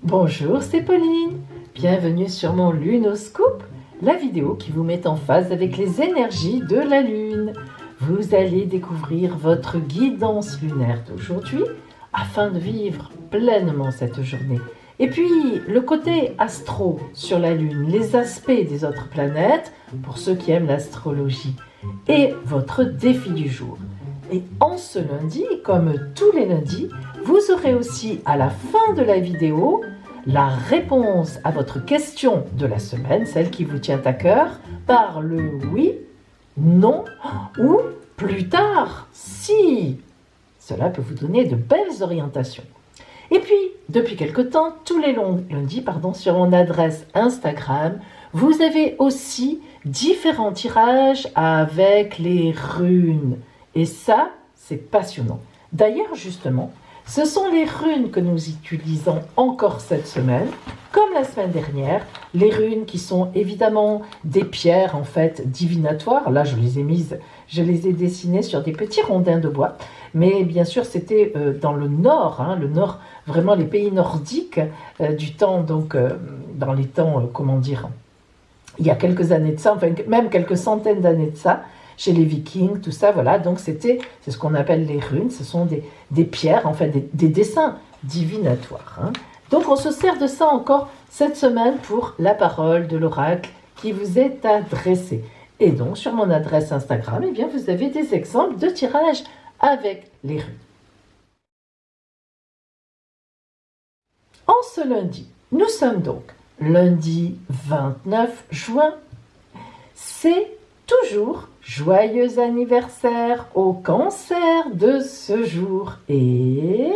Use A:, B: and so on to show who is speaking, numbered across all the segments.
A: Bonjour, c'est Pauline. Bienvenue sur mon Lunoscope, la vidéo qui vous met en phase avec les énergies de la Lune. Vous allez découvrir votre guidance lunaire d'aujourd'hui afin de vivre pleinement cette journée. Et puis, le côté astro sur la Lune, les aspects des autres planètes, pour ceux qui aiment l'astrologie, et votre défi du jour. Et en ce lundi, comme tous les lundis, vous aurez aussi à la fin de la vidéo la réponse à votre question de la semaine, celle qui vous tient à cœur, par le oui, non ou plus tard, si. Cela peut vous donner de belles orientations. Et puis, depuis quelque temps, tous les lundis, sur mon adresse Instagram, vous avez aussi différents tirages avec les runes. Et ça, c'est passionnant. D'ailleurs, justement, ce sont les runes que nous utilisons encore cette semaine, comme la semaine dernière, les runes qui sont évidemment des pierres en fait divinatoires. Là, je les ai dessinées sur des petits rondins de bois, mais bien sûr, c'était dans le nord, vraiment les pays nordiques du temps, donc dans les temps, il y a quelques années de ça, enfin même quelques centaines d'années de ça, chez les Vikings, tout ça, voilà. Donc c'est ce qu'on appelle les runes, ce sont des pierres, en fait, des dessins divinatoires. Donc on se sert de ça encore cette semaine pour la parole de l'oracle qui vous est adressée. Et donc sur mon adresse Instagram, eh bien, vous avez des exemples de tirages avec les runes. En ce lundi, nous sommes donc lundi 29 juin. C'est toujours joyeux anniversaire au Cancer de ce jour et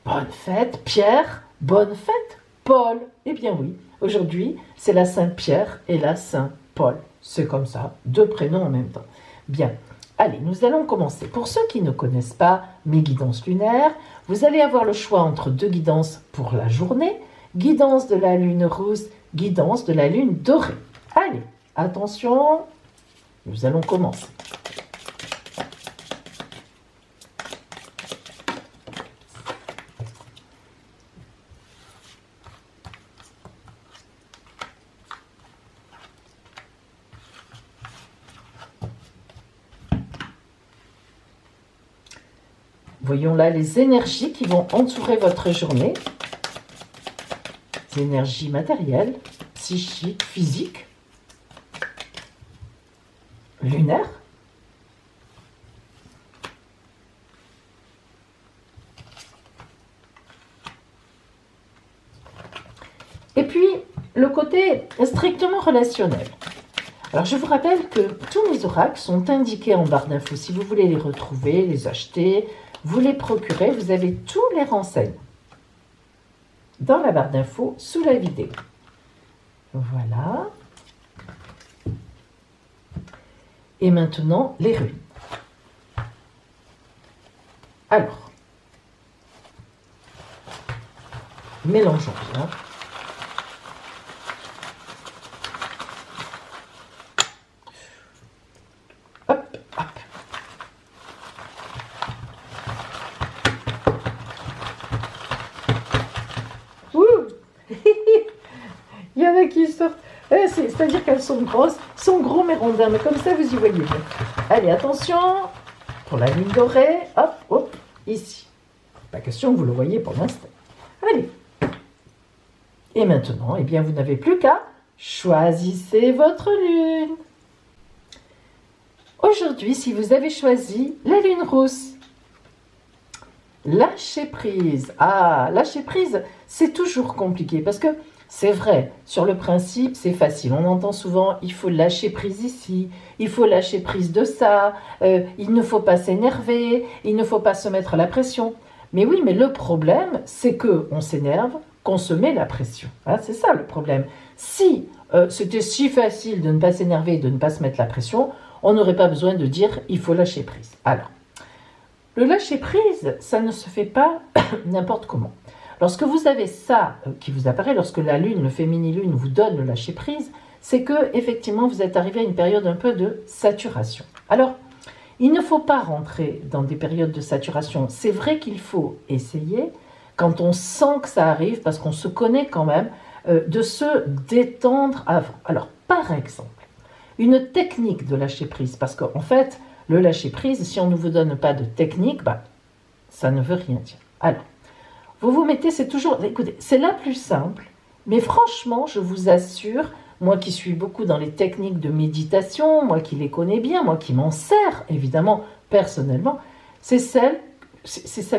A: bonne fête Pierre, bonne fête Paul. Eh bien oui, aujourd'hui c'est la Sainte Pierre et la Saint Paul. C'est comme ça, deux prénoms en même temps. Bien, allez, nous allons commencer. Pour ceux qui ne connaissent pas mes guidances lunaires, vous allez avoir le choix entre deux guidances pour la journée, guidance de la lune rousse, guidance de la lune dorée. Allez, attention, nous allons commencer. Voyons là les énergies qui vont entourer votre journée. Les énergies matérielles, psychiques, physiques, lunaires. Et puis, le côté strictement relationnel. Alors, je vous rappelle que tous mes oracles sont indiqués en barre d'infos. Si vous voulez les retrouver, les acheter, vous les procurer, vous avez tous les renseignements dans la barre d'infos sous la vidéo. Voilà. Et maintenant, les runes. Alors, mélangeons bien. Hop, hop. Ouh. Il y en a qui sortent. C'est-à-dire qu'elles sont grosses, sont gros mais rondins, mais comme ça vous y voyez bien. Allez, attention, pour la lune dorée, hop, hop, ici. Pas question que vous le voyez pour l'instant. Allez. Et maintenant, eh bien, vous n'avez plus qu'à choisir votre lune. Aujourd'hui, si vous avez choisi la lune rousse, lâcher prise. Ah, lâcher prise, c'est toujours compliqué parce que c'est vrai, sur le principe, c'est facile. On entend souvent, il faut lâcher prise ici, il faut lâcher prise de ça, il ne faut pas s'énerver, il ne faut pas se mettre la pression. Mais oui, mais le problème, c'est qu'on s'énerve, qu'on se met la pression. C'est ça le problème. Si c'était si facile de ne pas s'énerver et de ne pas se mettre la pression, on n'aurait pas besoin de dire, il faut lâcher prise. Alors, le lâcher prise, ça ne se fait pas n'importe comment. Lorsque vous avez ça qui vous apparaît, lorsque la lune, le fémini-lune vous donne le lâcher prise, c'est que effectivement vous êtes arrivé à une période un peu de saturation. Alors, Il ne faut pas rentrer dans des périodes de saturation. C'est vrai qu'il faut essayer, quand on sent que ça arrive, parce qu'on se connaît quand même, de se détendre avant. Alors, par exemple, une technique de lâcher prise, parce qu'en fait, le lâcher prise, si on ne vous donne pas de technique, ça ne veut rien dire. Alors, vous vous mettez, c'est toujours, écoutez, c'est la plus simple, mais franchement, je vous assure, moi qui suis beaucoup dans les techniques de méditation, moi qui les connais bien, moi qui m'en sers, évidemment, personnellement, c'est celle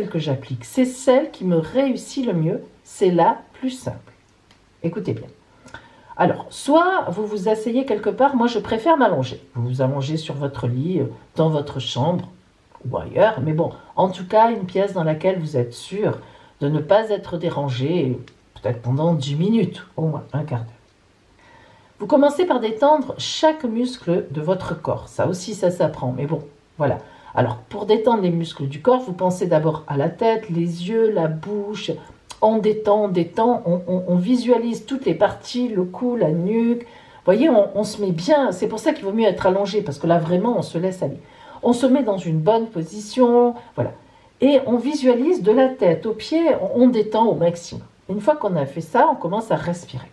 A: que j'applique, c'est celle qui me réussit le mieux, c'est la plus simple. Écoutez bien. Alors, soit vous vous asseyez quelque part, moi je préfère m'allonger. Vous vous allongez sur votre lit, dans votre chambre ou ailleurs, mais bon, en tout cas, une pièce dans laquelle vous êtes sûr de ne pas être dérangé, peut-être pendant 10 minutes, au moins un quart d'heure. Vous commencez par détendre chaque muscle de votre corps. Ça aussi, ça s'apprend, mais bon, voilà. Alors, pour détendre les muscles du corps, vous pensez d'abord à la tête, les yeux, la bouche. On détend, on visualise toutes les parties, le cou, la nuque. Vous voyez, on se met bien. C'est pour ça qu'il vaut mieux être allongé, parce que là, vraiment, on se laisse aller. On se met dans une bonne position, voilà. Et on visualise de la tête aux pieds, on détend au maximum. Une fois qu'on a fait ça, on commence à respirer.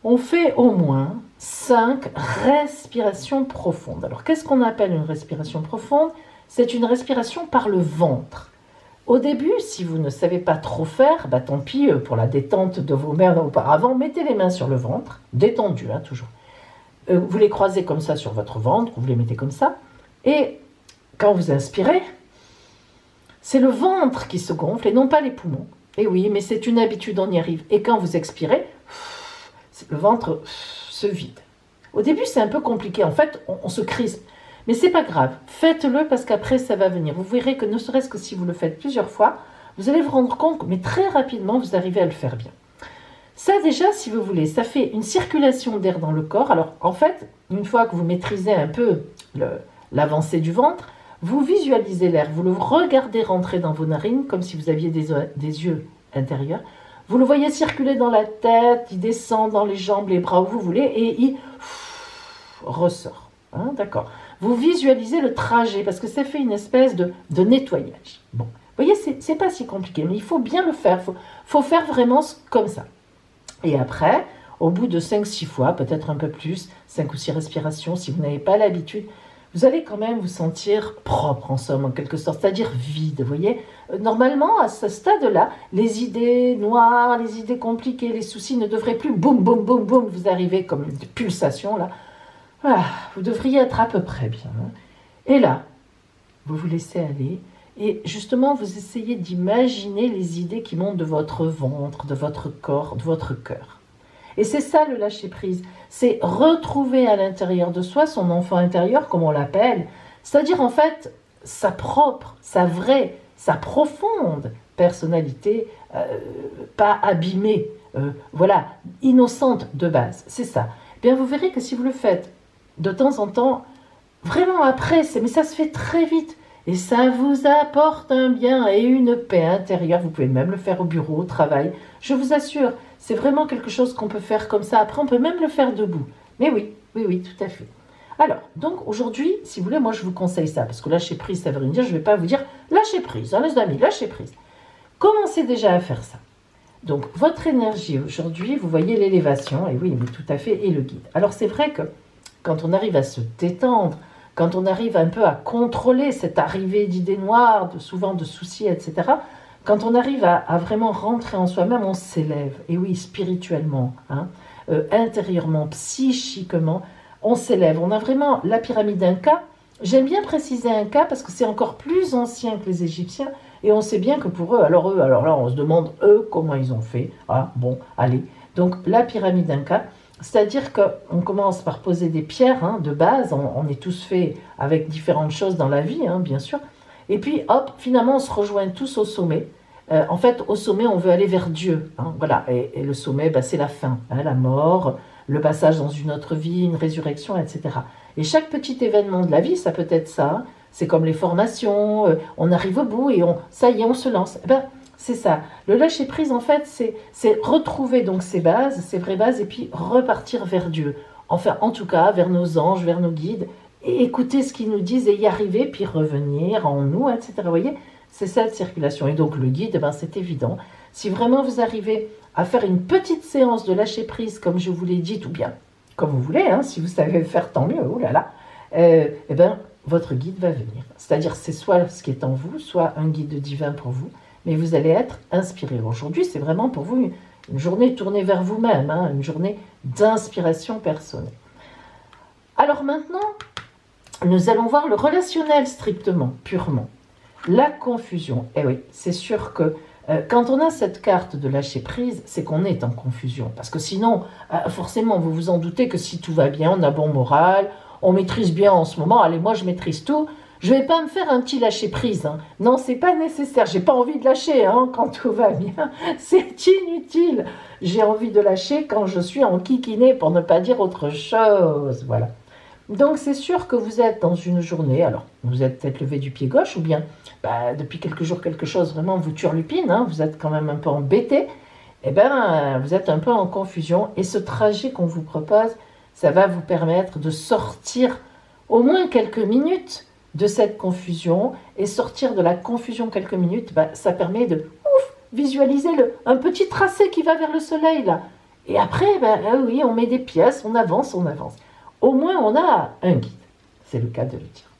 A: On fait au moins 5 respirations profondes. Alors, qu'est-ce qu'on appelle une respiration profonde? C'est une respiration par le ventre. Au début, si vous ne savez pas trop faire, tant pis pour la détente de vos mains auparavant, mettez les mains sur le ventre, détendu toujours. Vous les croisez comme ça sur votre ventre, vous les mettez comme ça, et quand vous inspirez, c'est le ventre qui se gonfle et non pas les poumons. Et oui, mais c'est une habitude, on y arrive. Et quand vous expirez, le ventre se vide. Au début, c'est un peu compliqué, en fait, on se crispe. Mais c'est pas grave, faites-le parce qu'après ça va venir. Vous verrez que ne serait-ce que si vous le faites plusieurs fois, vous allez vous rendre compte, mais très rapidement, vous arrivez à le faire bien. Ça déjà, si vous voulez, ça fait une circulation d'air dans le corps. Alors en fait, une fois que vous maîtrisez un peu l'avancée du ventre, vous visualisez l'air, vous le regardez rentrer dans vos narines comme si vous aviez des yeux intérieurs. Vous le voyez circuler dans la tête, il descend dans les jambes, les bras où vous voulez et il ressort. D'accord. Vous visualisez le trajet parce que ça fait une espèce de nettoyage. Bon, vous voyez, c'est pas si compliqué, mais il faut bien le faire. Faut faire vraiment comme ça. Et après, au bout de 5-6 fois, peut-être un peu plus, 5 ou 6 respirations, si vous n'avez pas l'habitude, vous allez quand même vous sentir propre en somme, en quelque sorte, c'est-à-dire vide. Vous voyez, normalement, à ce stade-là, les idées noires, les idées compliquées, les soucis ne devraient plus boum, boum, boum, boum, vous arrivez comme une pulsation là. Voilà, vous devriez être à peu près bien. Et là, vous vous laissez aller et justement, vous essayez d'imaginer les idées qui montent de votre ventre, de votre corps, de votre cœur. Et c'est ça le lâcher-prise, c'est retrouver à l'intérieur de soi son enfant intérieur, comme on l'appelle, c'est-à-dire en fait sa propre, sa vraie, sa profonde personnalité, pas abîmée, voilà, innocente de base, c'est ça. Bien, vous verrez que si vous le faites de temps en temps, vraiment après, mais ça se fait très vite. Et ça vous apporte un bien et une paix intérieure. Vous pouvez même le faire au bureau, au travail. Je vous assure, c'est vraiment quelque chose qu'on peut faire comme ça. Après, on peut même le faire debout. Mais oui, tout à fait. Alors, donc aujourd'hui, si vous voulez, moi je vous conseille ça. Parce que lâcher prise, ça veut rien dire. Je ne vais pas vous dire lâcher prise, les amis, lâcher prise. Commencez déjà à faire ça. Donc, votre énergie aujourd'hui, vous voyez l'élévation. Et oui, mais tout à fait, et le guide. Alors, c'est vrai que quand on arrive à se détendre, quand on arrive un peu à contrôler cette arrivée d'idées noires, souvent de soucis, etc., quand on arrive à vraiment rentrer en soi-même, on s'élève. Et oui, spirituellement, intérieurement, psychiquement, on s'élève. On a vraiment la pyramide Inca. J'aime bien préciser Inca parce que c'est encore plus ancien que les Égyptiens. Et on sait bien que pour eux, alors là, on se demande, comment ils ont fait. Ah, bon, allez. Donc, la pyramide Inca, c'est-à-dire qu'on commence par poser des pierres de base, on est tous faits avec différentes choses dans la vie, bien sûr, et puis hop, finalement on se rejoint tous au sommet. En fait, au sommet, on veut aller vers Dieu, voilà, et le sommet, c'est la fin, la mort, le passage dans une autre vie, une résurrection, etc. Et chaque petit événement de la vie, ça peut être ça, c'est comme les formations, on arrive au bout et ça y est, on se lance. C'est ça. Le lâcher-prise, en fait, c'est retrouver donc ses bases, ses vraies bases, et puis repartir vers Dieu. Enfin, en tout cas, vers nos anges, vers nos guides, et écouter ce qu'ils nous disent et y arriver, puis revenir en nous, etc. Vous voyez, c'est cette circulation. Et donc le guide, ben, c'est évident. Si vraiment vous arrivez à faire une petite séance de lâcher prise, comme je vous l'ai dit, ou bien comme vous voulez, hein, si vous savez faire, tant mieux, oh là là, eh ben, votre guide va venir. C'est-à-dire, c'est soit ce qui est en vous, soit un guide divin pour vous, mais vous allez être inspiré. Aujourd'hui, c'est vraiment pour vous une journée tournée vers vous-même, hein, une journée d'inspiration personnelle. Alors maintenant, nous allons voir le relationnel strictement, purement. La confusion. Eh oui, c'est sûr que quand on a cette carte de lâcher prise, c'est qu'on est en confusion. Parce que sinon, forcément, vous vous en doutez que si tout va bien, on a bon moral, on maîtrise bien en ce moment, allez, moi je maîtrise tout, je ne vais pas me faire un petit lâcher prise. Hein. Non, c'est pas nécessaire, j'ai pas envie de lâcher hein, quand tout va bien, c'est inutile. J'ai envie de lâcher quand je suis en kikiné, pour ne pas dire autre chose, voilà. Donc c'est sûr que vous êtes dans une journée, alors vous êtes peut-être levé du pied gauche ou bien depuis quelques jours quelque chose vraiment vous turlupine, hein, vous êtes quand même un peu embêté, et vous êtes un peu en confusion et ce trajet qu'on vous propose, ça va vous permettre de sortir au moins quelques minutes de cette confusion et sortir de la confusion quelques minutes, ça permet de visualiser un petit tracé qui va vers le soleil là. Et après, oui, on met des pièces, on avance, on avance. Au moins, on a un guide. C'est le cas de le dire.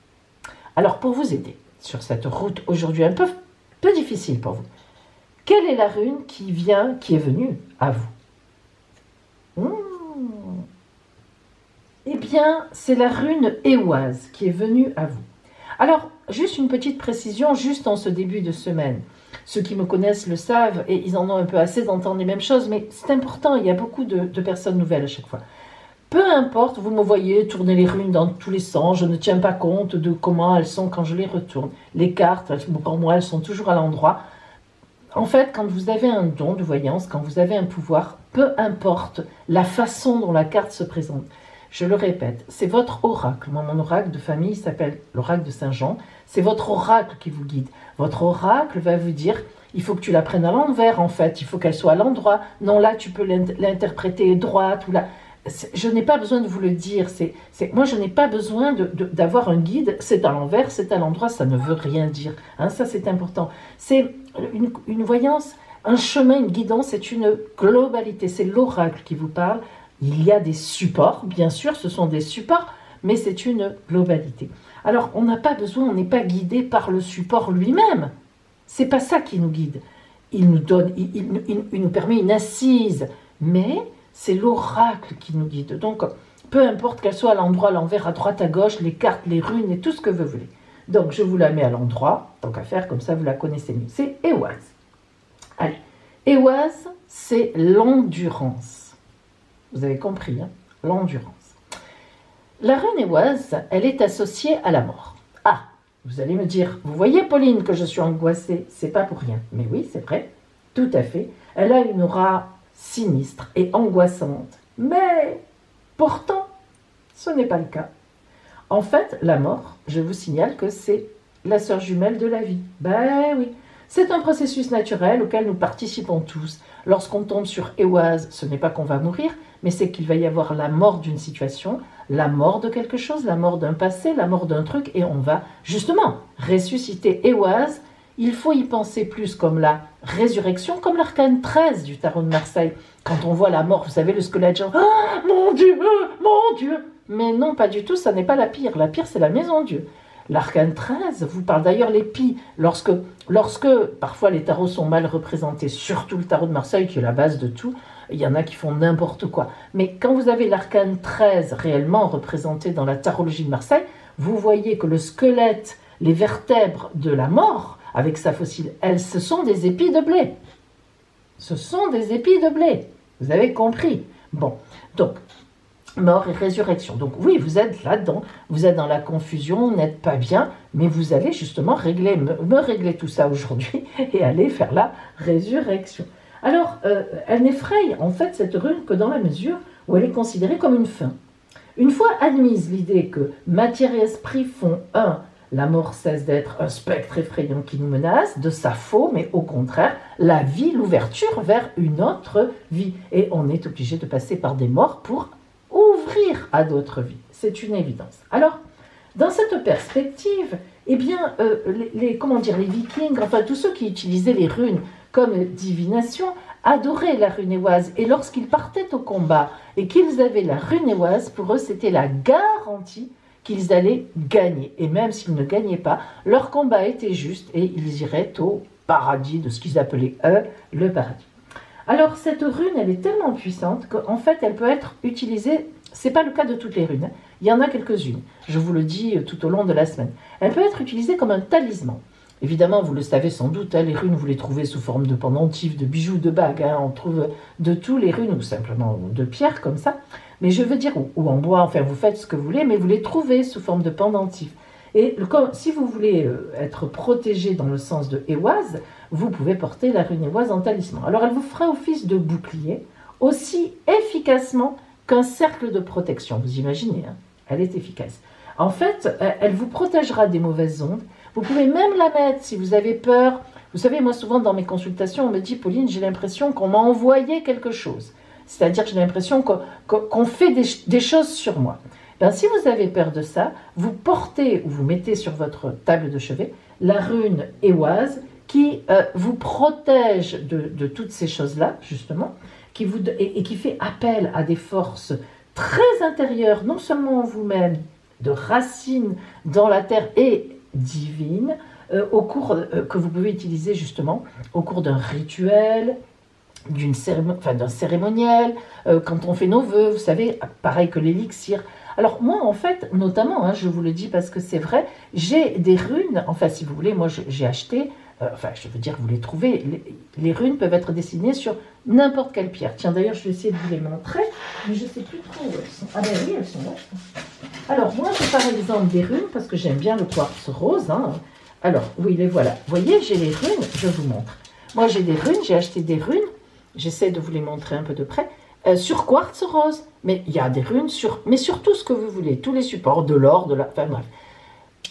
A: Alors, pour vous aider sur cette route aujourd'hui un peu difficile pour vous, quelle est la rune qui est venue à vous Eh bien, c'est la rune Éoise qui est venue à vous. Alors, juste une petite précision, juste en ce début de semaine. Ceux qui me connaissent le savent et ils en ont un peu assez d'entendre les mêmes choses, mais c'est important, il y a beaucoup de personnes nouvelles à chaque fois. Peu importe, vous me voyez tourner les runes dans tous les sens, je ne tiens pas compte de comment elles sont quand je les retourne. Les cartes, pour moi, elles sont toujours à l'endroit. En fait, quand vous avez un don de voyance, quand vous avez un pouvoir, peu importe la façon dont la carte se présente. Je le répète, c'est votre oracle. Moi, mon oracle de famille s'appelle l'oracle de Saint-Jean. C'est votre oracle qui vous guide. Votre oracle va vous dire, il faut que tu la prennes à l'envers, en fait. Il faut qu'elle soit à l'endroit. Non, là, tu peux l'interpréter droite ou là. Je n'ai pas besoin de vous le dire. Moi, je n'ai pas besoin d'avoir un guide. C'est à l'envers, c'est à l'endroit. Ça ne veut rien dire. Hein, ça, c'est important. C'est une voyance, un chemin, une guidance. C'est une globalité. C'est l'oracle qui vous parle. Il y a des supports, bien sûr, ce sont des supports, mais c'est une globalité. Alors, on n'a pas besoin, on n'est pas guidé par le support lui-même. C'est pas ça qui nous guide. Il nous donne, il nous permet une assise, mais c'est l'oracle qui nous guide. Donc, peu importe qu'elle soit à l'endroit, à l'envers, à droite, à gauche, les cartes, les runes et tout ce que vous voulez. Donc, je vous la mets à l'endroit, tant qu'à faire, comme ça vous la connaissez mieux. C'est Éoise. Allez, Éoise, c'est l'endurance. Vous avez compris, hein, l'endurance. La rune Éoise, elle est associée à la mort. Ah, vous allez me dire, vous voyez Pauline que je suis angoissée, c'est pas pour rien. Mais oui, c'est vrai, tout à fait. Elle a une aura sinistre et angoissante. Mais pourtant, ce n'est pas le cas. En fait, la mort, je vous signale que c'est la sœur jumelle de la vie. Ben oui, c'est un processus naturel auquel nous participons tous. Lorsqu'on tombe sur Éoise, ce n'est pas qu'on va mourir, mais c'est qu'il va y avoir la mort d'une situation, la mort de quelque chose, la mort d'un passé, la mort d'un truc, et on va justement ressusciter Éoise. Il faut y penser plus comme la résurrection, comme l'arcane 13 du tarot de Marseille. Quand on voit la mort, vous savez, le squelette, genre « Ah, mon Dieu, mon Dieu !» Mais non, pas du tout, ça n'est pas la pire. La pire, c'est la maison Dieu. L'arcane 13 vous parle d'ailleurs les pies. Lorsque parfois les tarots sont mal représentés, surtout le tarot de Marseille qui est la base de tout, il y en a qui font n'importe quoi. Mais quand vous avez l'arcane 13 réellement représenté dans la tarologie de Marseille, vous voyez que le squelette, les vertèbres de la mort, avec sa fossile, ce sont des épis de blé. Ce sont des épis de blé. Vous avez compris. Bon, donc, mort et résurrection. Donc oui, vous êtes là-dedans, vous êtes dans la confusion, vous n'êtes pas bien, mais vous allez justement me régler tout ça aujourd'hui et aller faire la résurrection. Alors, elle n'effraie en fait cette rune que dans la mesure où elle est considérée comme une fin. Une fois admise l'idée que matière et esprit font un, la mort cesse d'être un spectre effrayant qui nous menace, de sa faux, mais au contraire, la vie, l'ouverture vers une autre vie. Et on est obligé de passer par des morts pour ouvrir à d'autres vies. C'est une évidence. Alors, Dans cette perspective, eh bien, comment dire, les Vikings, enfin tous ceux qui utilisaient les runes comme divination, adoraient la rune éoise. Et lorsqu'ils partaient au combat et qu'ils avaient la rune éoise, pour eux, c'était la garantie qu'ils allaient gagner. Et même s'ils ne gagnaient pas, leur combat était juste et ils iraient au paradis, de ce qu'ils appelaient, eux, le paradis. Alors, cette rune, elle est tellement puissante qu'en fait, elle peut être utilisée, ce n'est pas le cas de toutes les runes, hein. Il y en a quelques-unes, je vous le dis tout au long de la semaine. Elle peut être utilisée comme un talisman. Évidemment, vous le savez sans doute, hein, les runes, vous les trouvez sous forme de pendentifs, de bijoux, de bagues. Hein, on trouve de tous les runes, ou simplement de pierres comme ça. Mais je veux dire, ou en bois, enfin, vous faites ce que vous voulez, mais vous les trouvez sous forme de pendentifs. Et si vous voulez être protégé dans le sens de éoise, vous pouvez porter la rune éoise en talisman. Alors, elle vous fera office de bouclier, aussi efficacement qu'un cercle de protection. Vous imaginez, hein, elle est efficace. En fait, elle vous protégera des mauvaises ondes. Vous pouvez même la mettre si vous avez peur. Vous savez, moi, souvent, dans mes consultations, on me dit, Pauline, j'ai l'impression qu'on m'a envoyé quelque chose. C'est-à-dire que j'ai l'impression qu'on fait des choses sur moi. Ben, si vous avez peur de ça, vous portez ou vous mettez sur votre table de chevet la rune éoise qui vous protège de toutes ces choses-là, justement, et qui fait appel à des forces très intérieures, non seulement en vous-même, de racines dans la terre et divines, que vous pouvez utiliser justement au cours d'un rituel, d'un cérémoniel, quand on fait nos vœux, vous savez, pareil que l'élixir. Alors moi, en fait, notamment, hein, je vous le dis parce que c'est vrai, j'ai des runes, enfin si vous voulez, moi j'ai acheté, je veux dire, vous les trouvez, les runes peuvent être dessinées sur n'importe quelle pierre. Tiens, d'ailleurs, je vais essayer de vous les montrer, mais je ne sais plus trop où elles sont. Ah ben oui, elles sont là. Alors moi, j'ai par exemple des runes, parce que j'aime bien le quartz rose. Hein. Alors, oui, les voilà. Vous voyez, j'ai les runes, je vous montre. Moi, j'ai des runes, j'ai acheté des runes, j'essaie de vous les montrer un peu de près, sur quartz rose. Mais il y a des runes mais sur tout ce que vous voulez, tous les supports, de l'or, enfin bref.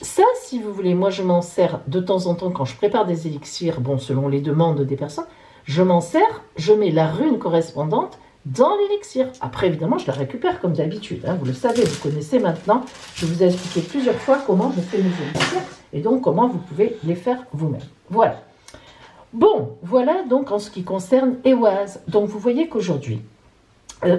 A: Ça, si vous voulez, moi je m'en sers de temps en temps quand je prépare des élixirs, bon, selon les demandes des personnes, je m'en sers, je mets la rune correspondante dans l'élixir. Après, évidemment, je la récupère comme d'habitude, hein, vous le savez, vous connaissez maintenant, je vous ai expliqué plusieurs fois comment je fais mes élixirs, et donc comment vous pouvez les faire vous-même. Voilà. Bon, voilà donc en ce qui concerne Éoise. Donc vous voyez qu'aujourd'hui,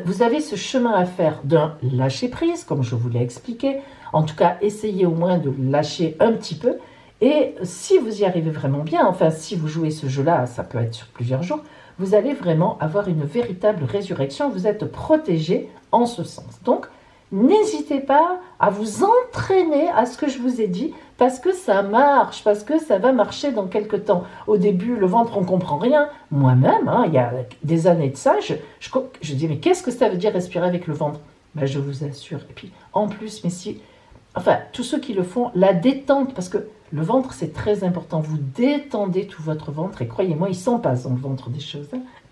A: vous avez ce chemin à faire d'un lâcher-prise, comme je vous l'ai expliqué. En tout cas, essayez au moins de lâcher un petit peu. Et si vous y arrivez vraiment bien, enfin si vous jouez ce jeu-là, ça peut être sur plusieurs jours, vous allez vraiment avoir une véritable résurrection. Vous êtes protégé en ce sens. Donc, n'hésitez pas à vous entraîner à ce que je vous ai dit, parce que ça marche, parce que ça va marcher dans quelques temps. Au début, le ventre, on ne comprend rien. Moi-même, hein, il y a des années de ça, je dis, mais qu'est-ce que ça veut dire respirer avec le ventre? Ben, je vous assure. Et puis, en plus, mais si... Enfin, tous ceux qui le font, la détente, parce que le ventre, c'est très important. Vous détendez tout votre ventre, et croyez-moi, il s'en passe dans le ventre des choses.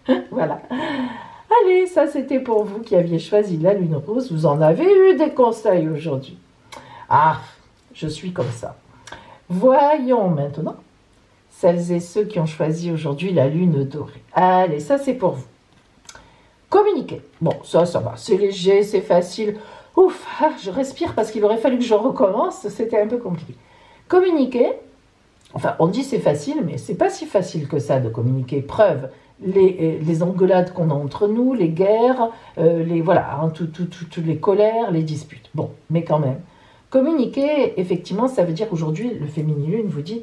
A: Hein. Voilà. Allez, ça c'était pour vous qui aviez choisi la lune rose. Vous en avez eu des conseils aujourd'hui. Ah, je suis comme ça. Voyons maintenant celles et ceux qui ont choisi aujourd'hui la lune dorée. Allez, ça c'est pour vous. Communiquer. Bon, ça va. C'est léger, c'est facile. Ouf, je respire parce qu'il aurait fallu que je recommence. C'était un peu compliqué. Communiquer. Enfin, on dit c'est facile, mais c'est pas si facile que ça de communiquer. Preuve. Les engueulades qu'on a entre nous, les guerres, voilà, hein, toutes les colères, les disputes. Bon, mais quand même. Communiquer, effectivement, ça veut dire qu'aujourd'hui, le Féminilune vous dit,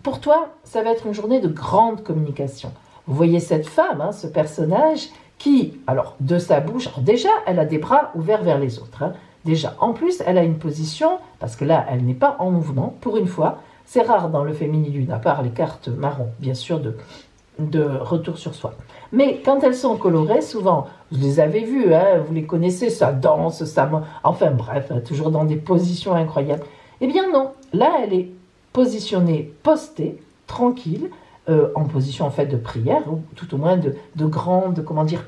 A: pour toi, ça va être une journée de grande communication. Vous voyez cette femme, hein, ce personnage, qui, alors, de sa bouche, alors déjà, elle a des bras ouverts vers les autres. Hein, déjà, en plus, elle a une position, parce que là, elle n'est pas en mouvement, pour une fois. C'est rare dans le Féminilune, à part les cartes marron, bien sûr, de retour sur soi. Mais quand elles sont colorées, souvent, vous les avez vues, hein, vous les connaissez, ça danse, enfin bref, toujours dans des positions incroyables. Eh bien non, là elle est positionnée, postée, tranquille, en position en fait de prière, ou tout au moins de grande,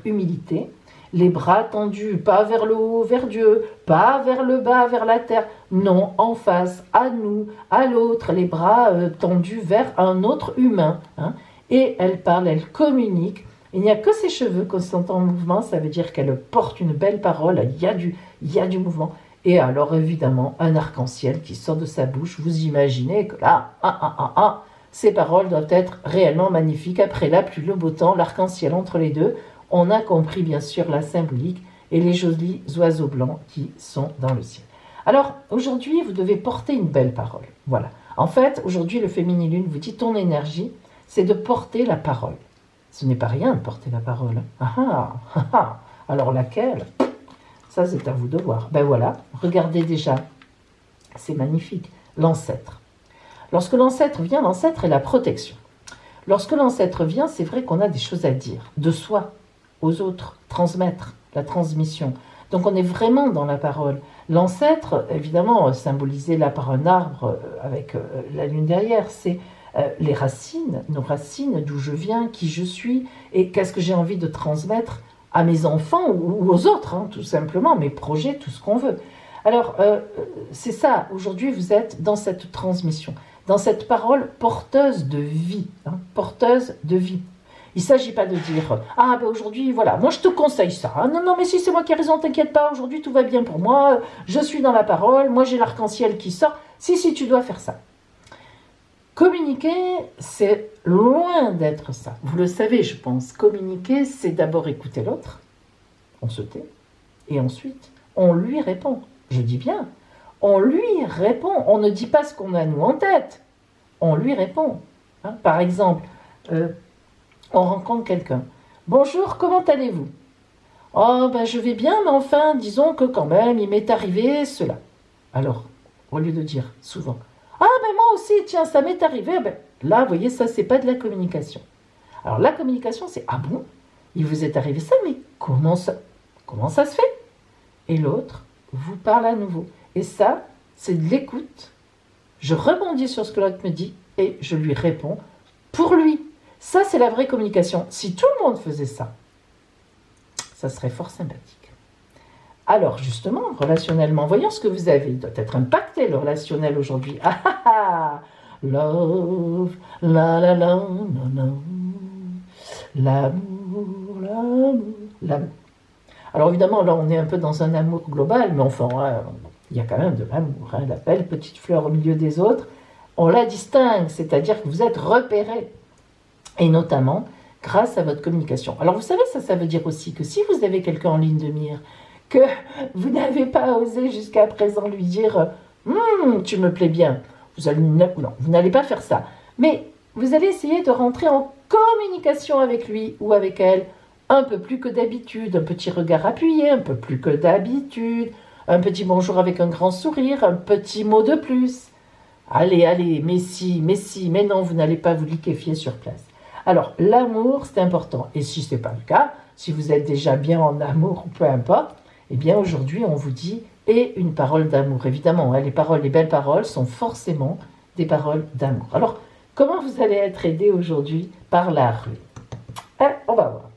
A: humilité. Les bras tendus, pas vers le haut, vers Dieu, pas vers le bas, vers la terre, non, en face, à nous, à l'autre, les bras tendus vers un autre humain, hein. Et elle parle, elle communique. Il n'y a que ses cheveux qui sont en mouvement, ça veut dire qu'elle porte une belle parole, il y a du mouvement. Et alors évidemment, un arc-en-ciel qui sort de sa bouche, vous imaginez que là, ces paroles doivent être réellement magnifiques. Après la pluie, le beau temps, l'arc-en-ciel entre les deux, on a compris bien sûr la symbolique et les jolis oiseaux blancs qui sont dans le ciel. Alors aujourd'hui, vous devez porter une belle parole. Voilà. En fait, aujourd'hui, le féminilune vous dit ton énergie, c'est de porter la parole. Ce n'est pas rien de porter la parole. Alors laquelle? Ça, c'est à vous de voir. Ben voilà, regardez déjà. C'est magnifique. L'ancêtre. Lorsque l'ancêtre vient, l'ancêtre est la protection. Lorsque l'ancêtre vient, c'est vrai qu'on a des choses à dire, de soi, aux autres, transmettre, la transmission. Donc on est vraiment dans la parole. L'ancêtre, évidemment, symbolisé là par un arbre avec la lune derrière, c'est les racines, nos racines, d'où je viens, qui je suis, et qu'est-ce que j'ai envie de transmettre à mes enfants ou aux autres, hein, tout simplement, mes projets, tout ce qu'on veut. Alors, c'est ça, aujourd'hui, vous êtes dans cette transmission, dans cette parole porteuse de vie, hein, porteuse de vie. Il ne s'agit pas de dire « Ah, ben aujourd'hui, voilà, moi je te conseille ça. Hein. Non, non, mais si c'est moi qui ai raison, t'inquiète pas, aujourd'hui tout va bien pour moi, je suis dans la parole, moi j'ai l'arc-en-ciel qui sort. Si, tu dois faire ça. » Communiquer, c'est loin d'être ça. Vous le savez, je pense. Communiquer, c'est d'abord écouter l'autre, on se tait, et ensuite, on lui répond. Je dis bien, on lui répond. On ne dit pas ce qu'on a nous en tête, on lui répond. Hein, par exemple, on rencontre quelqu'un. « Bonjour, comment allez-vous ?»« Oh, ben je vais bien, mais enfin, disons que quand même, il m'est arrivé cela. » Alors, au lieu de dire souvent « Ah, ben moi aussi, tiens, ça m'est arrivé. » Ben, là, vous voyez, ça, c'est pas de la communication. Alors, la communication, c'est « Ah bon, il vous est arrivé ça, mais comment ça se fait ?» Et l'autre vous parle à nouveau. Et ça, c'est de l'écoute. Je rebondis sur ce que l'autre me dit et je lui réponds pour lui. Ça, c'est la vraie communication. Si tout le monde faisait ça, ça serait fort sympathique. Alors, justement, relationnellement, voyons ce que vous avez. Il doit être impacté, le relationnel, aujourd'hui. Love, la la la, non, non. L'amour. Alors, évidemment, là, on est un peu dans un amour global, mais enfin, il y a quand même de l'amour. Hein. La belle petite fleur au milieu des autres, on la distingue, c'est-à-dire que vous êtes repérés. Et notamment grâce à votre communication. Alors vous savez, ça veut dire aussi que si vous avez quelqu'un en ligne de mire, que vous n'avez pas osé jusqu'à présent lui dire « tu me plais bien », vous n'allez pas faire ça. Mais vous allez essayer de rentrer en communication avec lui ou avec elle un peu plus que d'habitude, un petit regard appuyé, un peu plus que d'habitude, un petit bonjour avec un grand sourire, un petit mot de plus. Allez, mais si, mais non, vous n'allez pas vous liquéfier sur place. Alors, l'amour, c'est important. Et si ce n'est pas le cas, si vous êtes déjà bien en amour, peu importe, eh bien aujourd'hui, on vous dit « et une parole d'amour ». Évidemment, hein, les belles paroles sont forcément des paroles d'amour. Alors, comment vous allez être aidé aujourd'hui par la rue? On va voir.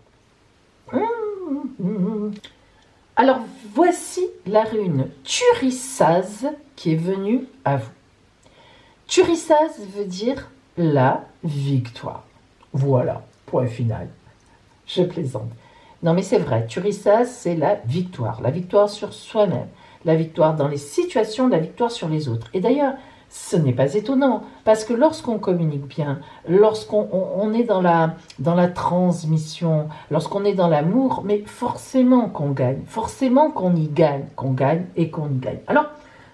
A: Alors, voici la rune Turissaz qui est venue à vous. Turissaz veut dire la victoire. Voilà, point final. Je plaisante. Non mais c'est vrai, Turissaz, c'est la victoire sur soi-même, la victoire dans les situations, la victoire sur les autres. Et d'ailleurs, ce n'est pas étonnant, parce que lorsqu'on communique bien, lorsqu'on est dans la transmission, lorsqu'on est dans l'amour, mais forcément qu'on gagne, forcément qu'on y gagne, qu'on gagne et qu'on y gagne. Alors,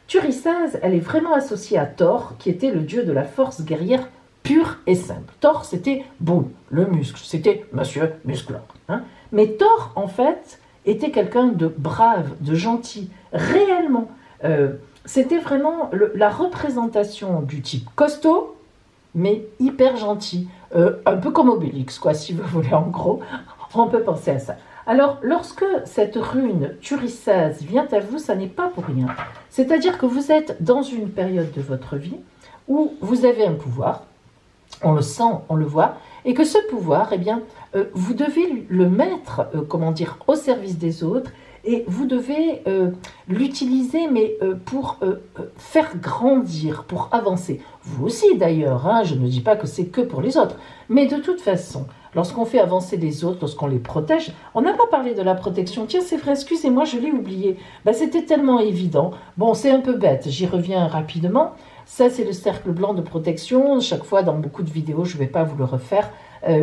A: Turissaz, elle est vraiment associée à Thor, qui était le dieu de la force guerrière pure et simple. Thor, c'était boum, le muscle, c'était monsieur musclor. Hein. Mais Thor, en fait, était quelqu'un de brave, de gentil, réellement. C'était vraiment la représentation du type costaud, mais hyper gentil. Un peu comme Obélix, quoi, si vous voulez, en gros. On peut penser à ça. Alors, lorsque cette rune Turissaz vient à vous, ça n'est pas pour rien. C'est-à-dire que vous êtes dans une période de votre vie où vous avez un pouvoir, on le sent, on le voit, et que ce pouvoir, eh bien, vous devez le mettre, au service des autres, Et vous devez l'utiliser, mais pour faire grandir, pour avancer. Vous aussi d'ailleurs, hein, je ne dis pas que c'est que pour les autres. Mais de toute façon, lorsqu'on fait avancer les autres, lorsqu'on les protège, on n'a pas parlé de la protection. Tiens, c'est vrai, excusez-moi, je l'ai oublié. Ben, c'était tellement évident. Bon, c'est un peu bête, j'y reviens rapidement. Ça, c'est le cercle blanc de protection. Chaque fois, dans beaucoup de vidéos, je ne vais pas vous le refaire.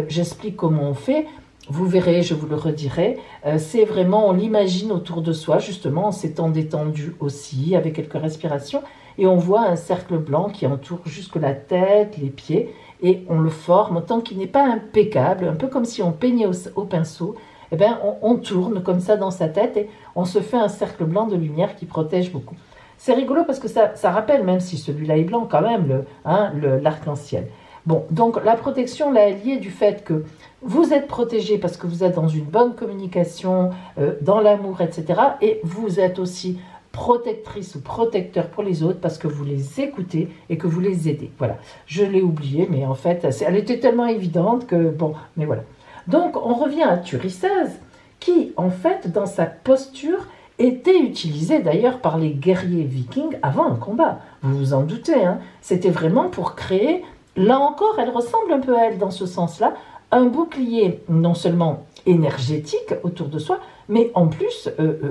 A: J'explique comment on fait. Vous verrez, je vous le redirai. C'est vraiment, on l'imagine autour de soi, justement, en s'étant détendu aussi, avec quelques respirations. Et on voit un cercle blanc qui entoure jusque la tête, les pieds. Et on le forme, tant qu'il n'est pas impeccable, un peu comme si on peignait au pinceau. Eh bien, on tourne comme ça dans sa tête et on se fait un cercle blanc de lumière qui protège beaucoup. C'est rigolo parce que ça rappelle, même si celui-là est blanc, quand même, l'arc-en-ciel. Bon, donc la protection, là, elle y est du fait que vous êtes protégé parce que vous êtes dans une bonne communication, dans l'amour, etc. Et vous êtes aussi protectrice ou protecteur pour les autres parce que vous les écoutez et que vous les aidez. Voilà, je l'ai oublié, mais en fait, elle était tellement évidente que, bon, mais voilà. Donc, on revient à Turissaz, qui, en fait, dans sa posture, était utilisée d'ailleurs par les guerriers vikings avant un combat. Vous vous en doutez, hein. C'était vraiment pour créer, là encore, elle ressemble un peu à elle dans ce sens-là, un bouclier non seulement énergétique autour de soi, mais en plus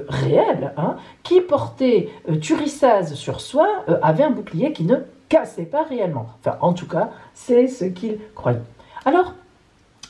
A: réel, hein, qui portait Turissaz sur soi, avait un bouclier qui ne cassait pas réellement. Enfin, en tout cas, c'est ce qu'il croyait. Alors,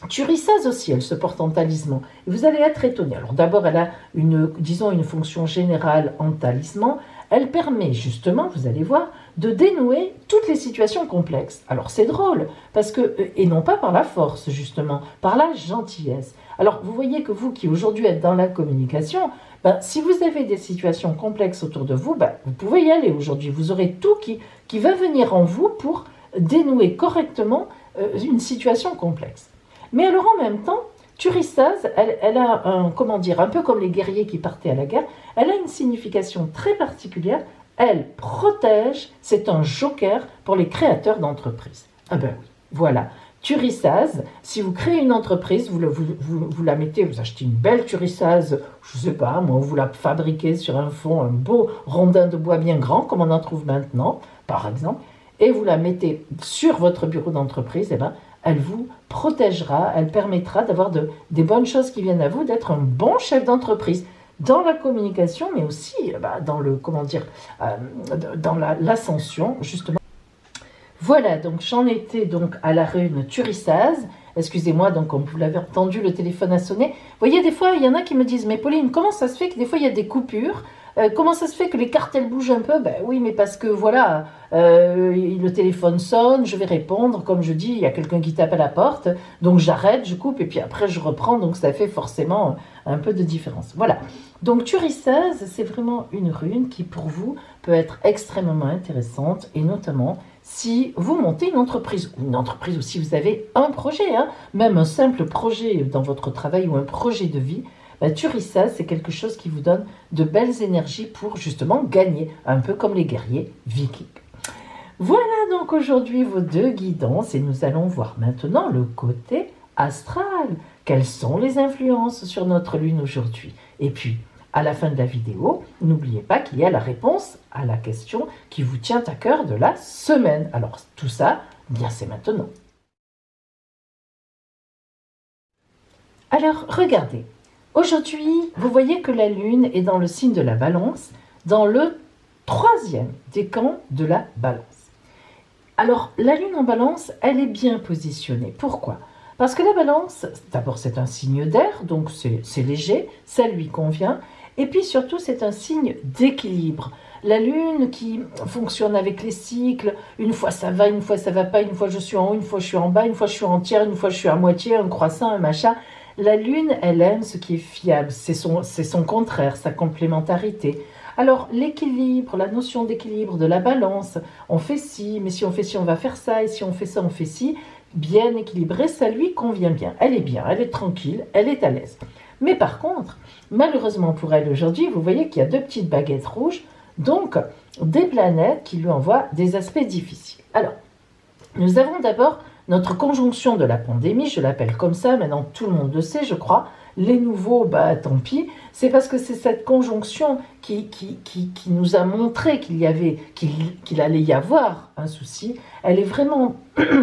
A: Turissaz aussi, elle se porte en talisman. Et vous allez être étonné. Alors d'abord, elle a une fonction générale en talisman. Elle permet justement, vous allez voir, de dénouer toutes les situations complexes. Alors c'est drôle, parce que, et non pas par la force justement, par la gentillesse. Alors vous voyez que vous qui aujourd'hui êtes dans la communication, ben, si vous avez des situations complexes autour de vous, ben, vous pouvez y aller aujourd'hui. Vous aurez tout qui va venir en vous pour dénouer correctement une situation complexe. Mais alors en même temps, Turissaz, elle a un peu comme les guerriers qui partaient à la guerre, elle a une signification très particulière. Elle protège, c'est un joker pour les créateurs d'entreprises. Ah ben oui, voilà. Turissaz, si vous créez une entreprise, vous la mettez, vous achetez une belle Turissaz, je ne sais pas, moi, vous la fabriquez sur un fond, un beau rondin de bois bien grand, comme on en trouve maintenant, par exemple, et vous la mettez sur votre bureau d'entreprise, eh ben, elle vous protégera, elle permettra d'avoir des bonnes choses qui viennent à vous, d'être un bon chef d'entreprise dans la communication, mais aussi dans le, dans l'ascension, justement. Voilà, donc j'en étais donc à la rune Turissaz. Excusez-moi, donc comme vous l'avez entendu, le téléphone a sonné. Vous voyez, des fois, il y en a qui me disent, mais Pauline, comment ça se fait que des fois, il y a des coupures comment ça se fait que les cartes, elles bougent un peu? Ben oui, mais parce que voilà, le téléphone sonne, je vais répondre. Comme je dis, il y a quelqu'un qui tape à la porte. Donc j'arrête, je coupe et puis après je reprends. Donc ça fait forcément un peu de différence. Voilà. Donc Turissaz, c'est vraiment une rune qui pour vous peut être extrêmement intéressante. Et notamment si vous montez une entreprise ou si vous avez un projet, hein, même un simple projet dans votre travail ou un projet de vie. Turissaz, c'est quelque chose qui vous donne de belles énergies pour justement gagner, un peu comme les guerriers vikings. Voilà donc aujourd'hui vos deux guidances et nous allons voir maintenant le côté astral. Quelles sont les influences sur notre lune aujourd'hui? Et puis, à la fin de la vidéo, n'oubliez pas qu'il y a la réponse à la question qui vous tient à cœur de la semaine. Alors tout ça, bien c'est maintenant. Alors regardez. Aujourd'hui, vous voyez que la Lune est dans le signe de la Balance, dans le 3e décan de la Balance. Alors, la Lune en Balance, elle est bien positionnée. Pourquoi? Parce que la Balance, d'abord, c'est un signe d'air, donc c'est léger, ça lui convient. Et puis surtout, c'est un signe d'équilibre. La Lune qui fonctionne avec les cycles, une fois ça va, une fois ça va pas, une fois je suis en haut, une fois je suis en bas, une fois je suis entière, une fois je suis à moitié, un croissant, un machin. La Lune, elle aime ce qui est fiable, c'est son contraire, sa complémentarité. Alors l'équilibre, la notion d'équilibre, de la balance, on fait ci, mais si on fait ci, on va faire ça, et si on fait ça, on fait ci, bien équilibré, ça lui convient bien. Elle est bien, elle est tranquille, elle est à l'aise. Mais par contre, malheureusement pour elle aujourd'hui, vous voyez qu'il y a deux petites baguettes rouges, donc des planètes qui lui envoient des aspects difficiles. Alors, nous avons d'abord notre conjonction de la pandémie, je l'appelle comme ça, maintenant tout le monde le sait, je crois, Les nouveaux, bah tant pis. C'est parce que c'est cette conjonction qui nous a montré qu'il allait y avoir un souci. Elle est vraiment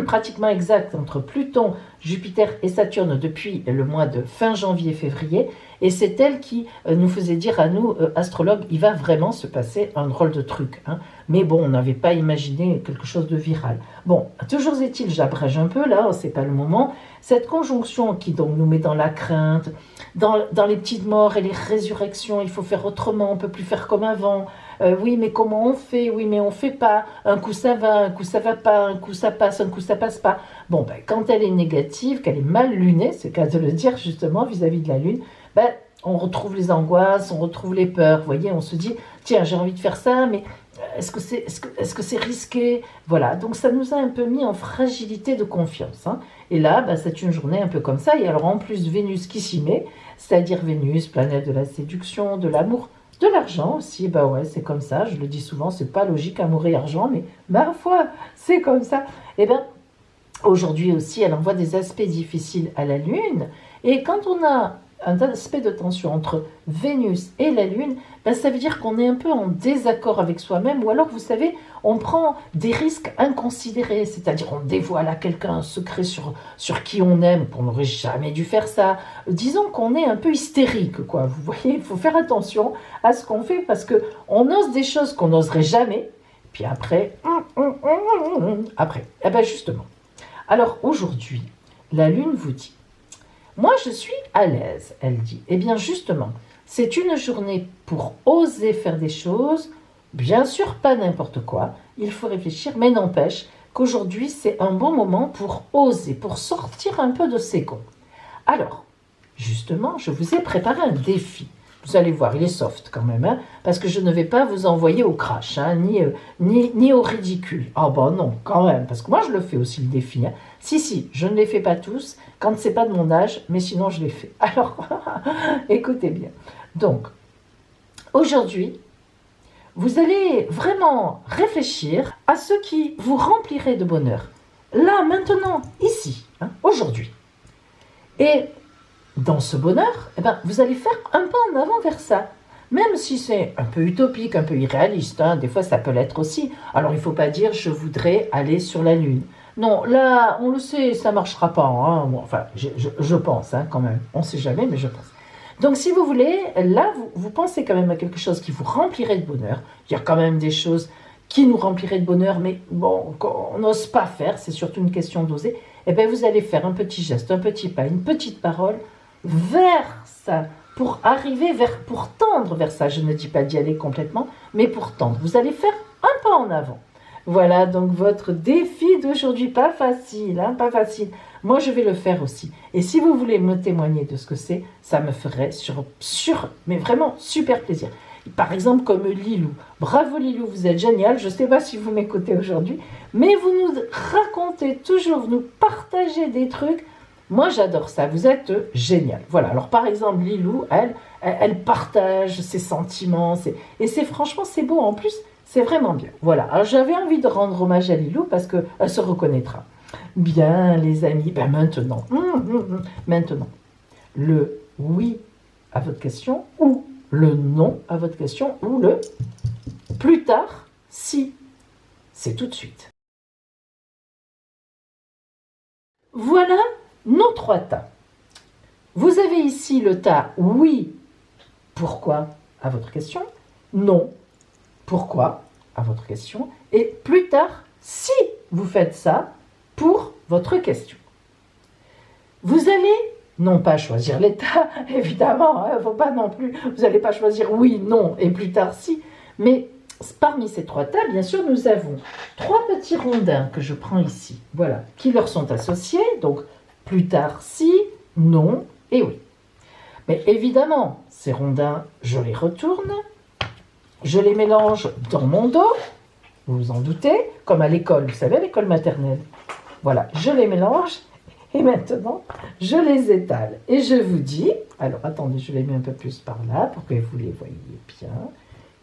A: pratiquement exacte entre Pluton, Jupiter et Saturne depuis le mois de fin janvier-février. Et c'est elle qui nous faisait dire à nous, astrologues, il va vraiment se passer un drôle de truc. Hein. Mais bon, on n'avait pas imaginé quelque chose de viral. Bon, toujours est-il, j'abrège un peu là, c'est pas le moment. Cette conjonction qui donc nous met dans la crainte, dans les petites morts et les résurrections, il faut faire autrement, on ne peut plus faire comme avant. Oui, mais comment on fait? Oui, mais on ne fait pas. Un coup ça va, un coup ça va pas, un coup ça passe, un coup ça passe pas. Bon, ben, quand elle est négative, qu'elle est mal lunée, c'est le cas de le dire justement vis-à-vis de la Lune, ben, on retrouve les angoisses, on retrouve les peurs. Vous voyez, on se dit, tiens, j'ai envie de faire ça, mais est-ce que c'est risqué? Voilà, donc ça nous a un peu mis en fragilité de confiance. Hein. Et là, ben, c'est une journée un peu comme ça. Et alors en plus, Vénus qui s'y met, c'est-à-dire Vénus, planète de la séduction, de l'amour, de l'argent aussi. Bah ouais, c'est comme ça, je le dis souvent, c'est pas logique, amour et argent, mais ma foi, c'est comme ça. Et bien, aujourd'hui aussi, elle envoie des aspects difficiles à la Lune. Et quand on a un aspect de tension entre Vénus et la Lune, ben ça veut dire qu'on est un peu en désaccord avec soi-même, ou alors, vous savez, on prend des risques inconsidérés, c'est-à-dire on dévoile à quelqu'un un secret sur qui on aime, qu'on n'aurait jamais dû faire ça. Disons qu'on est un peu hystérique, quoi. Vous voyez, il faut faire attention à ce qu'on fait, parce qu'on ose des choses qu'on n'oserait jamais, puis après, eh ben justement. Alors aujourd'hui, la Lune vous dit, moi, je suis à l'aise, elle dit. Eh bien, justement, c'est une journée pour oser faire des choses. Bien sûr, pas n'importe quoi. Il faut réfléchir, mais n'empêche qu'aujourd'hui, c'est un bon moment pour oser, pour sortir un peu de ses gonds. Alors, justement, je vous ai préparé un défi. Vous allez voir, il est soft quand même, hein, parce que je ne vais pas vous envoyer au crash, hein, ni au ridicule. Ah bon, non, quand même, parce que moi, je le fais aussi, le défi. Hein. Si, je ne les fais pas tous, quand c'est pas de mon âge, mais sinon, je les fais. Alors, écoutez bien. Donc, aujourd'hui, vous allez vraiment réfléchir à ce qui vous remplirait de bonheur. Là, maintenant, ici, hein, aujourd'hui. Et dans ce bonheur, eh ben, vous allez faire un pas en avant vers ça. Même si c'est un peu utopique, un peu irréaliste, hein, des fois ça peut l'être aussi. Alors il ne faut pas dire je voudrais aller sur la Lune. Non, là, on le sait, ça ne marchera pas. Hein. Bon, enfin, je pense hein, quand même. On ne sait jamais, mais je pense. Donc si vous voulez, là, vous pensez quand même à quelque chose qui vous remplirait de bonheur. Il y a quand même des choses qui nous rempliraient de bonheur, mais bon, on n'ose pas faire, c'est surtout une question d'oser. Eh bien, vous allez faire un petit geste, un petit pas, une petite parole vers ça, pour arriver pour tendre vers ça. Je ne dis pas d'y aller complètement, mais pour tendre. Vous allez faire un pas en avant. Voilà donc votre défi d'aujourd'hui. Pas facile, hein, pas facile. Moi, je vais le faire aussi. Et si vous voulez me témoigner de ce que c'est, ça me ferait mais vraiment super plaisir. Par exemple, comme Lilou. Bravo Lilou, vous êtes génial. Je ne sais pas si vous m'écoutez aujourd'hui, mais vous nous racontez toujours, vous nous partagez des trucs. Moi, j'adore ça. Vous êtes génial. Voilà. Alors, par exemple, Lilou, elle partage ses sentiments. Et franchement, c'est beau. En plus, c'est vraiment bien. Voilà. Alors, j'avais envie de rendre hommage à Lilou parce qu'elle se reconnaîtra. Bien, les amis. Ben, maintenant, le oui à votre question ou le non à votre question ou le plus tard, si. C'est tout de suite. Voilà nos 3 tas. Vous avez ici le tas oui, pourquoi à votre question, non, pourquoi à votre question, et plus tard, si vous faites ça pour votre question. Vous allez non pas choisir les tas, évidemment, il ne faut pas non plus, vous n'allez pas choisir oui, non, et plus tard si, mais parmi ces 3 tas, bien sûr, nous avons 3 petits rondins que je prends ici, voilà, qui leur sont associés, donc plus tard, si, non et oui. Mais évidemment, ces rondins, je les retourne, je les mélange dans mon dos, vous vous en doutez, comme à l'école, vous savez, l'école maternelle. Voilà, je les mélange et maintenant, je les étale. Et je vous dis, alors attendez, je les mets un peu plus par là pour que vous les voyez bien.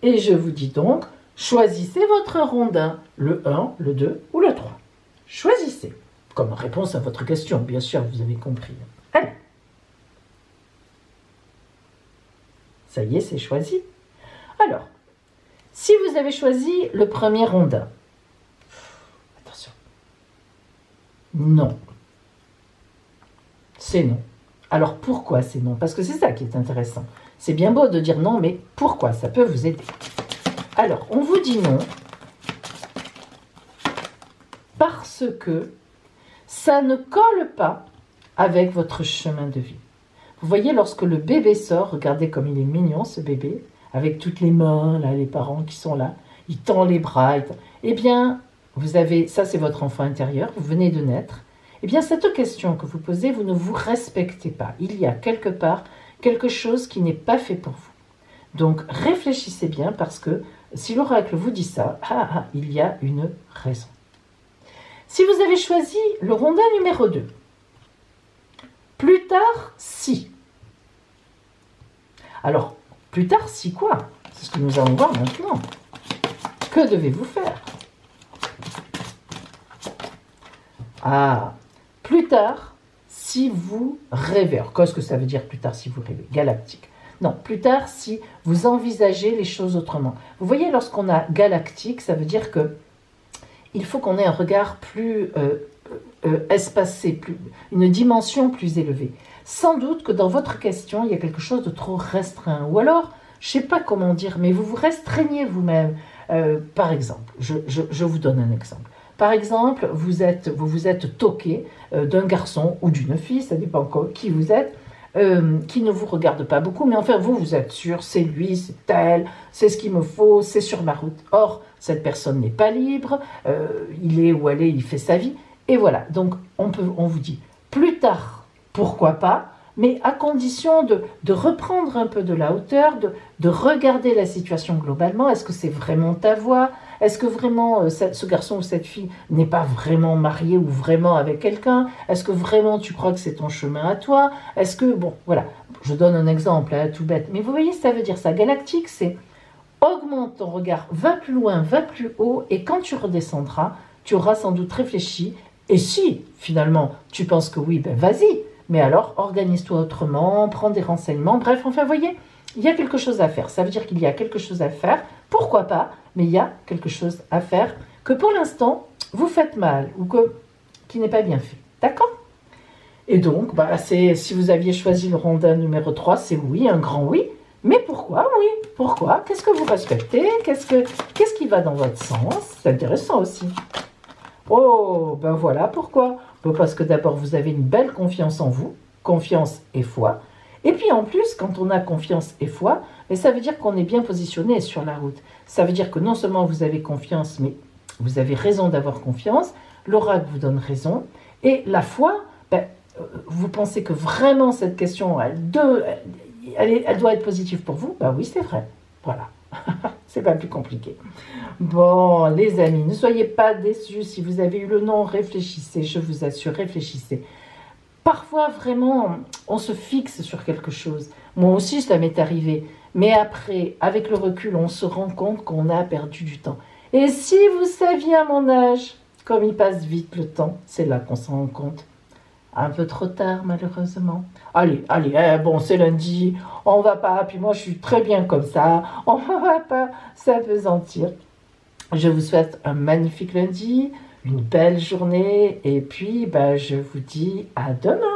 A: Et je vous dis donc, choisissez votre rondin, le 1, le 2 ou le 3. Choisissez. Comme réponse à votre question, bien sûr, vous avez compris. Allez. Ça y est, c'est choisi. Alors, si vous avez choisi le premier rondin, attention, non. C'est non. Alors pourquoi c'est non? Parce que c'est ça qui est intéressant. C'est bien beau de dire non, mais pourquoi? Ça peut vous aider. Alors, on vous dit non parce que ça ne colle pas avec votre chemin de vie. Vous voyez, lorsque le bébé sort, regardez comme il est mignon ce bébé, avec toutes les mains, là, les parents qui sont là, il tend les bras. Eh bien, vous avez, ça c'est votre enfant intérieur, vous venez de naître. Eh bien, cette question que vous posez, vous ne vous respectez pas. Il y a quelque part quelque chose qui n'est pas fait pour vous. Donc, réfléchissez bien parce que si l'oracle vous dit ça, il y a une raison. Si vous avez choisi le rondin numéro 2, plus tard, si. Alors, plus tard, si quoi? C'est ce que nous allons voir maintenant. Que devez-vous faire? Plus tard, si vous rêvez. Alors, qu'est-ce que ça veut dire plus tard si vous rêvez? Galactique. Non, plus tard, si vous envisagez les choses autrement. Vous voyez, lorsqu'on a galactique, ça veut dire que il faut qu'on ait un regard plus espacé, une dimension plus élevée. Sans doute que dans votre question, il y a quelque chose de trop restreint. Ou alors, je ne sais pas comment dire, mais vous vous restreignez vous-même. Par exemple, je vous donne un exemple. Par exemple, vous vous êtes toqué d'un garçon ou d'une fille, ça dépend qui vous êtes, qui ne vous regarde pas beaucoup, mais enfin vous êtes sûr, c'est lui, c'est elle, c'est ce qu'il me faut, c'est sur ma route. Or, cette personne n'est pas libre, il est où elle est, il fait sa vie, et voilà. Donc, on vous dit, plus tard, pourquoi pas, mais à condition de reprendre un peu de la hauteur, de regarder la situation globalement. Est-ce que c'est vraiment ta voix? Est-ce que vraiment ce garçon ou cette fille n'est pas vraiment marié ou vraiment avec quelqu'un? Est-ce que vraiment tu crois que c'est ton chemin à toi? Est-ce que, bon, voilà, je donne un exemple, tout bête, mais vous voyez, ça veut dire ça. Galactique, c'est augmente ton regard, va plus loin, va plus haut, et quand tu redescendras, tu auras sans doute réfléchi, et si, finalement, tu penses que oui, ben vas-y, mais alors, organise-toi autrement, prends des renseignements, bref, enfin, vous voyez, il y a quelque chose à faire. Ça veut dire qu'il y a quelque chose à faire, pourquoi pas, mais il y a quelque chose à faire que pour l'instant, vous faites mal, ou qui n'est pas bien fait, d'accord? Et donc, si vous aviez choisi le rondin numéro 3, c'est oui, un grand oui, mais pourquoi oui? Pourquoi? Qu'est-ce que vous respectez? Qu'est-ce qui va dans votre sens? C'est intéressant aussi. Oh, ben voilà pourquoi. Parce que d'abord, vous avez une belle confiance en vous, confiance et foi. Et puis en plus, quand on a confiance et foi, mais ça veut dire qu'on est bien positionné sur la route. Ça veut dire que non seulement vous avez confiance, mais vous avez raison d'avoir confiance, l'oracle vous donne raison, et la foi, vous pensez que vraiment cette question, elle doit être positive pour vous? Ben oui, c'est vrai. Voilà. C'est pas plus compliqué. Bon, les amis, ne soyez pas déçus. Si vous avez eu le nom, réfléchissez. Je vous assure, réfléchissez. Parfois, vraiment, on se fixe sur quelque chose. Moi aussi, ça m'est arrivé. Mais après, avec le recul, on se rend compte qu'on a perdu du temps. Et si vous saviez à mon âge, comme il passe vite le temps, c'est là qu'on s'en rend compte. Un peu trop tard, malheureusement. Allez, bon, c'est lundi, on va pas, puis moi je suis très bien comme ça, on va pas s'apesantir. Je vous souhaite un magnifique lundi, une belle journée, et puis je vous dis à demain.